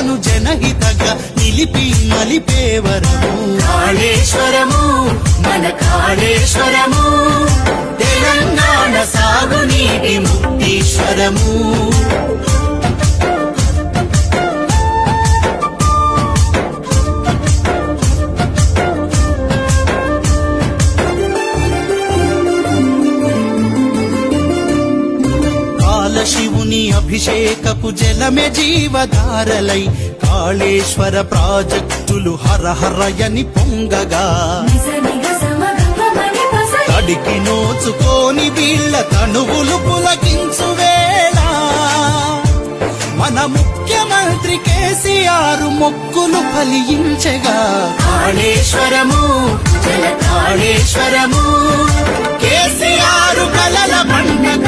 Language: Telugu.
సేవలను జనహితగా నిలిపి మలిపేవరము కాళేశ్వరము మన కాళేశ్వరము తెలంగాణ సాగునీటి ముక్తీశ్వరము శివుని అభిషేకపు జలమే జీవధారలై కాళేశ్వర ప్రాజెక్టులు హరహరయని పొంగగా తడికి నోచుకోని వీళ్ళ తనువులు పులకించు వేళ మన ముఖ్యమంత్రి కేసీఆర్ మొక్కులు ఫలించగా కాళేశ్వరము జల కాళేశ్వరము కేసీఆర్ కలల పండగ